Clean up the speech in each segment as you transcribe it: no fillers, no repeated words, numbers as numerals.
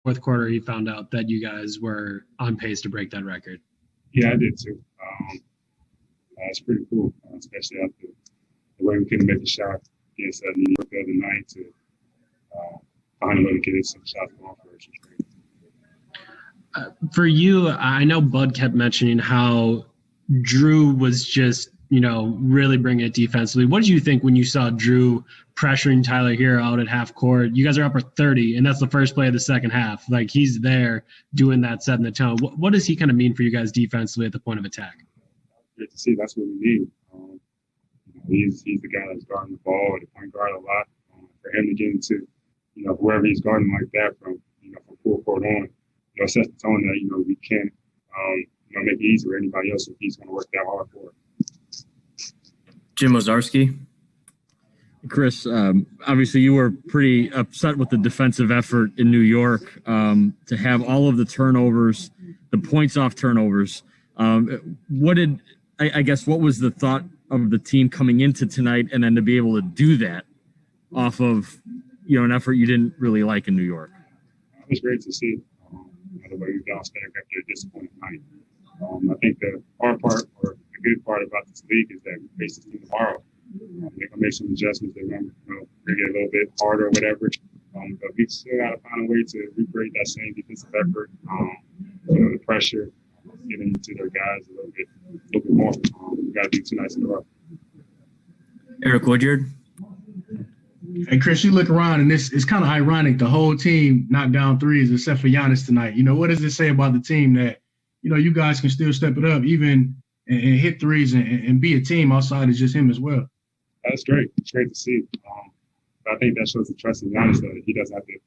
fourth quarter he found out that you guys were on pace to break that record? Yeah, I did too. It's pretty cool, especially after the way we couldn't make the shot against New York the other night to finally get some shots going for us. For you, I know Bud kept mentioning how Drew was just, really bringing it defensively. What did you think when you saw Drew pressuring Tyler Hero out at half court? You guys are up for 30, and that's the first play of the second half. Like, he's there doing that, setting the tone. What does he kind of mean for you guys defensively at the point of attack? Great to see. That's what we need. He's the guy that's guarding the ball, the point guard a lot. For him to get into, whoever he's guarding like that from full court on, sets the tone that, we can't, make it easy for anybody else if he's going to work that hard for it. Jim Ozarski. Khris, obviously you were pretty upset with the defensive effort in New York to have all of the turnovers, the points off turnovers. What was the thought of the team coming into tonight and then to be able to do that off of, an effort you didn't really like in New York? It was great to see the way we bounced back after a disappointing night. I think the hard part or the good part about this league is that we face this team tomorrow. They're going to make some adjustments. They're going to bring it a little bit harder or whatever. But we still got to find a way to recreate that same defensive effort, the pressure, getting to their guys a little bit more. We got to do 2 nights in a row. Eric Woodyard. Hey, Khris, you look around, and it's kind of ironic. The whole team knocked down threes except for Giannis tonight. What does it say about the team that, you guys can still step it up even and hit threes and be a team outside of just him as well? That's great. It's great to see. I think that shows the trust in Giannis that he doesn't have to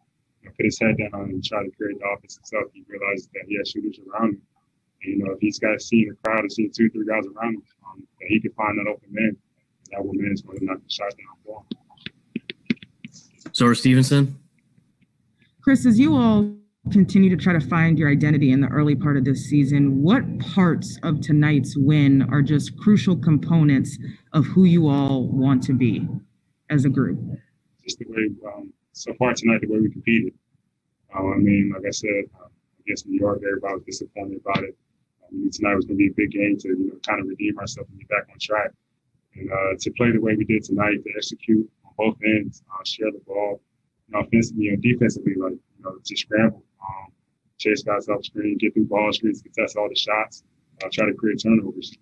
put his head down and try to create the offense himself. He realizes that he has shooters around him. And, if he's got seeing the crowd and seeing 2, 3 guys around him, that he can find that open man. That one man is going to knock the shot down for him. Zora Stevenson. Khris, as you all continue to try to find your identity in the early part of this season, what parts of tonight's win are just crucial components of who you all want to be as a group? Just the way, so far tonight, the way we competed. Like I said, against New York, everybody was disappointed about it. Tonight was going to be a big game to, kind of redeem ourselves and get back on track. And to play the way we did tonight, to execute on both ends, share the ball, offensively and defensively, just scramble, chase guys off screen, get through ball screens, contest all the shots, try to create turnovers.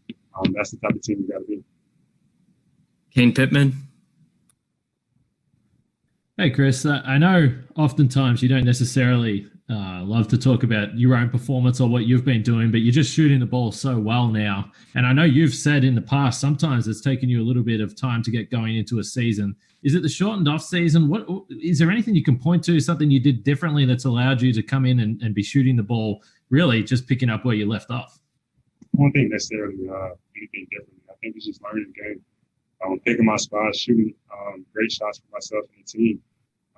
That's the type of team we got to be. Kane Pittman. Hey, Khris, I know oftentimes you don't necessarily love to talk about your own performance or what you've been doing, but you're just shooting the ball so well now. And I know you've said in the past, sometimes it's taken you a little bit of time to get going into a season. Is it the shortened off season? What is there anything you can point to, something you did differently that's allowed you to come in and be shooting the ball, really just picking up where you left off? I don't think necessarily anything different. I think it's just learning the game, picking my spots, shooting great shots for myself and the team.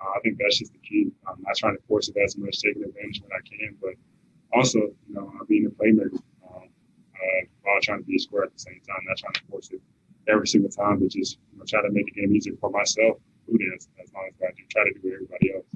I think that's just the key. I'm not trying to force it as much, taking advantage when I can, but also, being a playmaker, while trying to be a scorer at the same time, not trying to force it every single time, but just try to make the game easier for myself, as long as I do try to do with everybody else.